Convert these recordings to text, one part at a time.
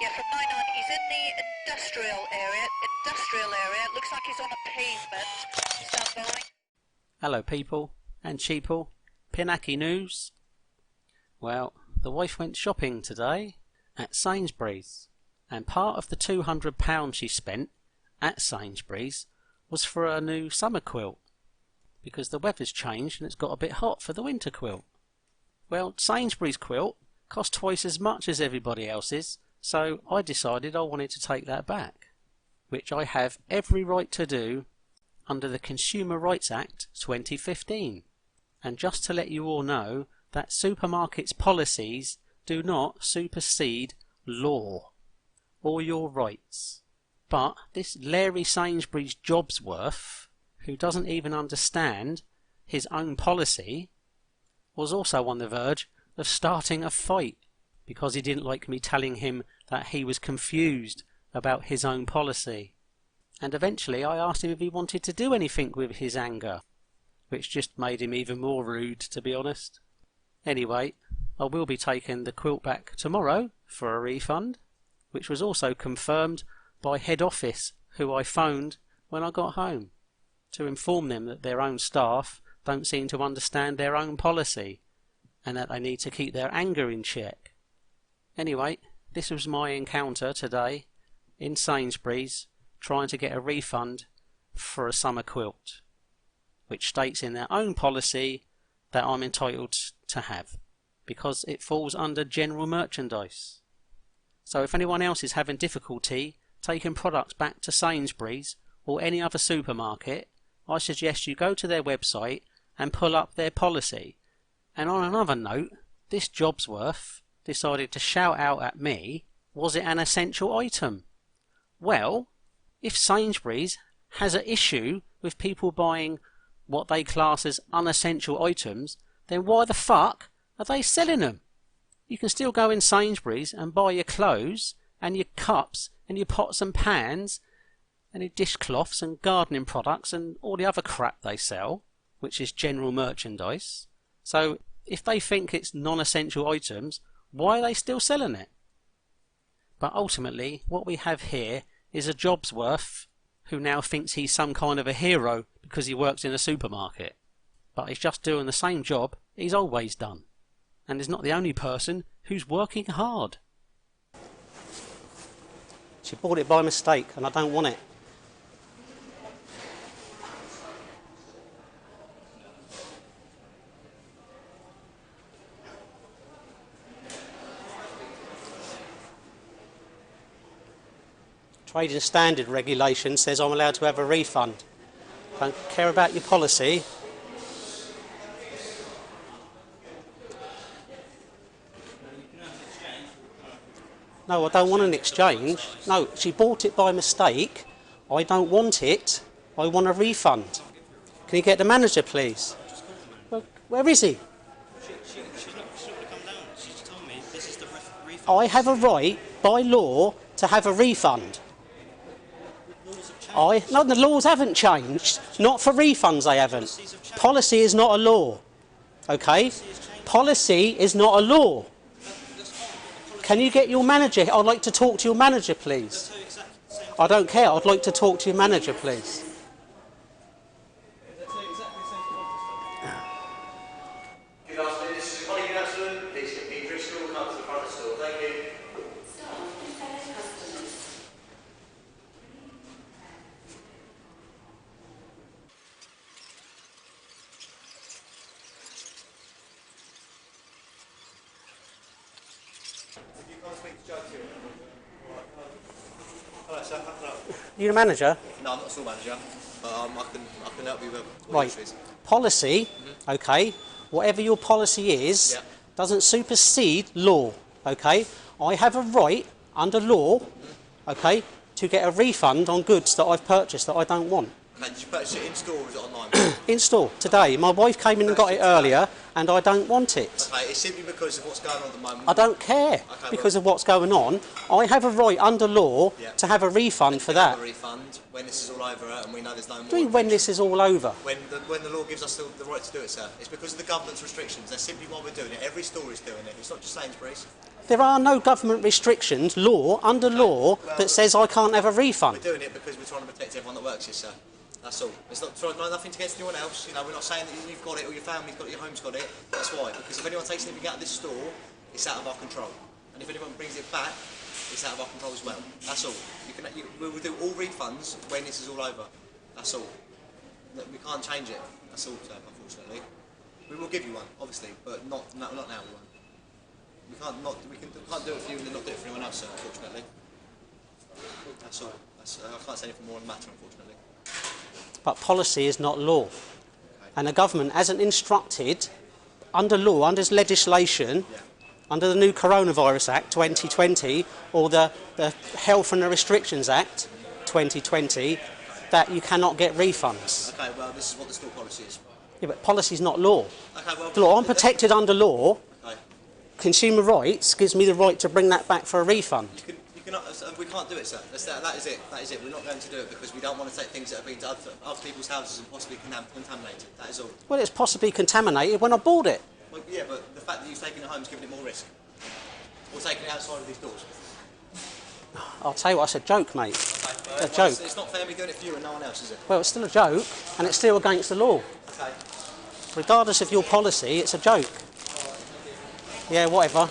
Yeah, from 99. He's in the industrial area. Looks like he's on a pavement. Stand by. Hello people and sheeple. PINACI news. Well, the wife went shopping today at Sainsbury's, and part of the £200 she spent at Sainsbury's was for a new summer quilt, because the weather's changed and it's got a bit hot for the winter quilt. Well, Sainsbury's quilt cost twice as much as everybody else's, so I decided I wanted to take that back, which I have every right to do under the Consumer Rights Act 2015. And just to let you all know that supermarkets' policies do not supersede law or your rights. But this Larry Sainsbury's Jobsworth, who doesn't even understand his own policy, was also on the verge of starting a fight because he didn't like me telling him that he was confused about his own policy. And eventually I asked him if he wanted to do anything with his anger, which just made him even more rude, to be honest. Anyway, I will be taking the quilt back tomorrow for a refund, which was also confirmed by head office, who I phoned when I got home, to inform them that their own staff don't seem to understand their own policy, and that they need to keep their anger in check. Anyway, this was my encounter today in Sainsbury's, trying to get a refund for a summer quilt, which states in their own policy that I'm entitled to have, because it falls under general merchandise. So if anyone else is having difficulty taking products back to Sainsbury's or any other supermarket, I suggest you go to their website and pull up their policy. And on another note, this Jobsworth decided to shout out at me, was it an essential item? Well, if Sainsbury's has an issue with people buying what they class as unessential items, then why the fuck are they selling them? You can still go in Sainsbury's and buy your clothes and your cups and your pots and pans and your dishcloths and gardening products and all the other crap they sell, which is general merchandise. So if they think it's non-essential items, why are they still selling it? But ultimately, what we have here is a Jobsworth who now thinks he's some kind of a hero because he works in a supermarket. But he's just doing the same job he's always done. And he's not the only person who's working hard. She bought it by mistake and I don't want it. Trading Standard regulation says I'm allowed to have a refund. Don't care about your policy. No, I don't want an exchange. No, she bought it by mistake. I don't want it. I want a refund. Can you get the manager, please? Well, where is he? She's not going to come down. She just told me this is the refund. I have a right, by law, to have a refund. No, the laws haven't changed. Not for refunds, they haven't. Policy is not a law. Okay? Policy is not a law. Can you get your manager? I'd like to talk to your manager, please. I don't care. I'd like to talk to your manager, please. Good afternoon, this is Colin Councillor. Please get Peter in school, come to the front of the store. Thank you. You can't speak to Joe here. Hello, sir. How can I help? You're the manager? No, I'm not a store manager, but I can help you with what Right. your issue is. Policy, okay, whatever your policy is, Yeah. doesn't supersede law, okay? I have a right, under law, okay, to get a refund on goods that I've purchased that I don't want. Okay, did you purchase it in store or is it online? In store, today. My wife came in and got it earlier, and I don't want it. Okay, it's simply because of what's going on at the moment. I don't care because of what's going on. I have a right under law Yeah. to have a refund for that. A refund when this is all over and we know there's no more. What do you mean when this is all over? When the law gives us the right to do it, sir. It's because of the government's restrictions. That's simply why we're doing it. Every store is doing it. It's not just Sainsbury's. There are no government restrictions, under law, that says I can't have a refund. We're doing it because we're trying to protect everyone that works here, sir. That's all. It's not nothing against anyone else. You know, we're not saying that you've got it or your family's got it, your home's got it. That's why. Because if anyone takes anything out of this store, it's out of our control. And if anyone brings it back, it's out of our control as well. That's all. We will do all refunds when this is all over. That's all. We can't change it. That's all, sir, unfortunately. We will give you one, obviously, but not now. We won't. We can't do it for you and then not do it for anyone else, sir, unfortunately. That's all. I can't say anything more on the matter, unfortunately. But policy is not law. And the government hasn't instructed, under law, under legislation, under the new Coronavirus Act 2020, or the Health and the Restrictions Act 2020, that you cannot get refunds. Okay, well, this is what the store policy is. Yeah, but policy is not law. Okay, well, Law, I'm protected under law. Okay. Consumer rights gives me the right to bring that back for a refund. We can't do it, sir. That is it. That is it. We're not going to do it because we don't want to take things that have been to other people's houses and possibly contaminated. That is all. Well, it's possibly contaminated when I bought it. Well, yeah, but the fact that you've taken it home is giving it more risk. Or taking it outside of these doors. I'll tell you what, it's a joke, mate. Okay, a joke. It's not fair me doing it for you and no one else, is it? Well, it's still a joke, and it's still against the law. Okay. Regardless of your policy, it's a joke. Yeah, whatever.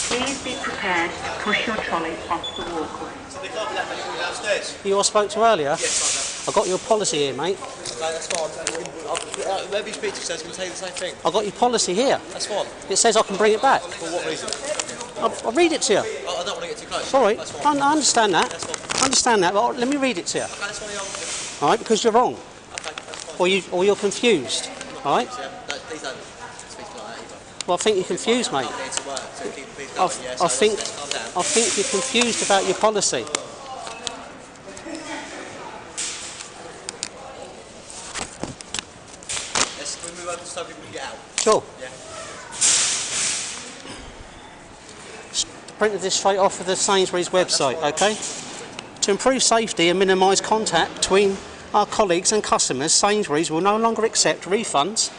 Please be prepared to push your trolley off the walkway. So they can't be that many people downstairs? You I spoke to earlier? Yes, I got your policy here, mate. okay, that's fine. Whoever you speak to says going to tell you the same thing. I got your policy here. That's fine. It says I can bring it back. For what reason? I'll read it to you. I don't want to get too close. All right, That's fine. I understand that. That's fine. I understand that, but let me read it to you. Okay, that's fine. All right, because you're wrong, Okay, that's fine. or you're confused. All right. Yeah, please don't speak like that either. Well, I think you're confused, mate. I'm here to work, so keep things I going, yeah? So let's calm down. I think you're confused about your policy. Can we move over so people can get out? Sure. Yeah. Printed this straight off of the Sainsbury's website, okay? To improve safety and minimise contact between our colleagues and customers, Sainsbury's will no longer accept refunds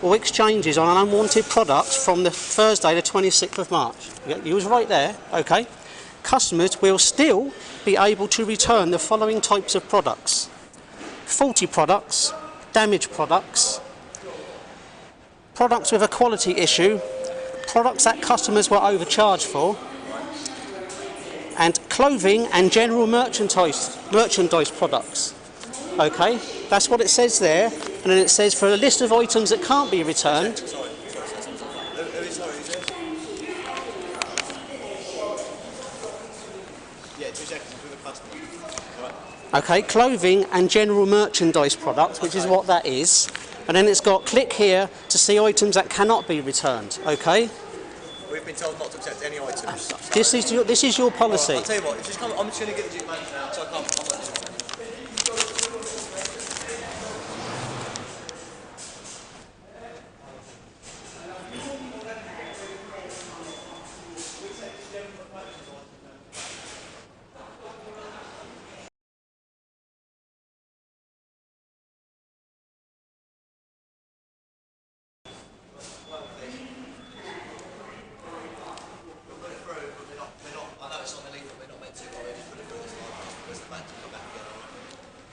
or exchanges on unwanted products from the Thursday the 26th of March. You was right there, okay? Customers will still be able to return the following types of products: faulty products, damaged products, products with a quality issue, products that customers were overcharged for, and clothing and general merchandise products. Okay, that's what it says there, and then it says for a list of items that can't be returned. Sorry. Who is this? Yeah, 2 seconds with a customer. All right. Okay, clothing and general merchandise products, which is what that is, and then it's got click here to see items that cannot be returned. Okay, We've been told not to accept any items. this is your policy. I'll tell you what, just come, I'm just going to get the duty manager now, so I can't. I'm not doing it.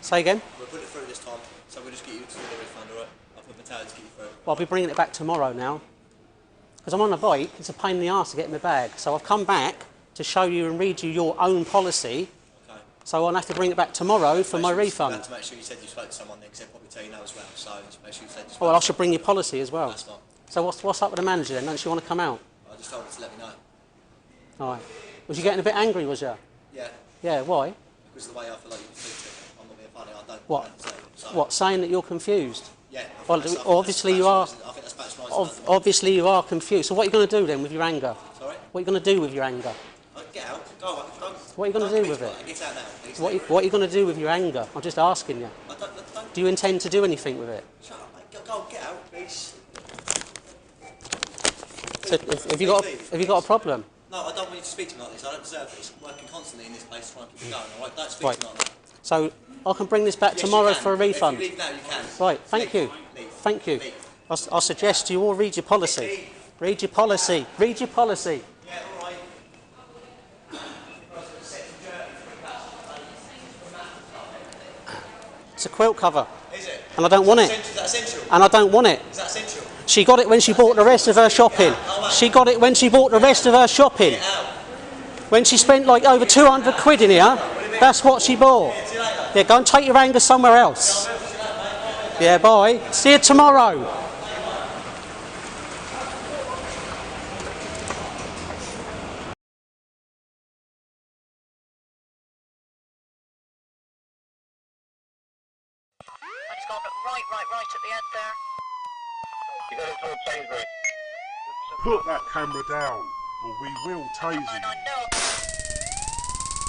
Say again. We'll put it through this time, so we'll just get you to do the refund, alright? I'll put Matteo to get you through. Well, I'll be bringing it back tomorrow now. Because I'm on a bike, it's a pain in the arse to get in my bag. So I've come back to show you and read you your own policy. Okay. So I'll have to bring it back tomorrow for my refund. To make sure you said you spoke to someone then, because they'll probably tell you no as well. So just make sure you said you spoke Oh, well, I to should bring your policy as well. That's fine. So what's up with the manager then? Don't she want to come out? I just told her to let me know. All right. Was you getting a bit angry, was you? Yeah, Yeah, why? because of the way I feel like you can speak to me. I'm not being funny, I don't. What? I don't deserve it, so, What, saying that you're confused? Yeah. I Well, think that's- obviously you are. I think that's patronising. Obviously you are confused. So what are you going to do then with your anger? Sorry? What are you going to do with your anger? Get out. Go away. What are you gonna do with it? Get out now, please. What are you going to do with your anger? I'm just asking you. Don't Do you intend to do anything with it? shut up, mate. Go, get out, please. So have you got a problem? No, I don't want you to speak to me like this. I don't deserve this. I'm working constantly in this place trying to keep it going, alright? Don't speak Right. to me like that. So I can bring this back Yes, tomorrow you can. for a refund. If you leave now, you can. Right, thank you. Leave. Thank you. Leave. I suggest you all read your policy. Read your policy. Read your policy. Yeah, all right. It's a quilt cover. Is it? And I don't want it. Is that essential? And I don't want it. Is that essential? She got it when she bought the rest of her shopping. She got it when she bought the rest of her shopping. When she spent like over 200 quid in here, that's what she bought. Yeah, go and take your anger somewhere else. Yeah, bye. See you tomorrow. And it's gone right at the end there. You're going towards Sainsbury. Put that camera down, or we will tase you. I know.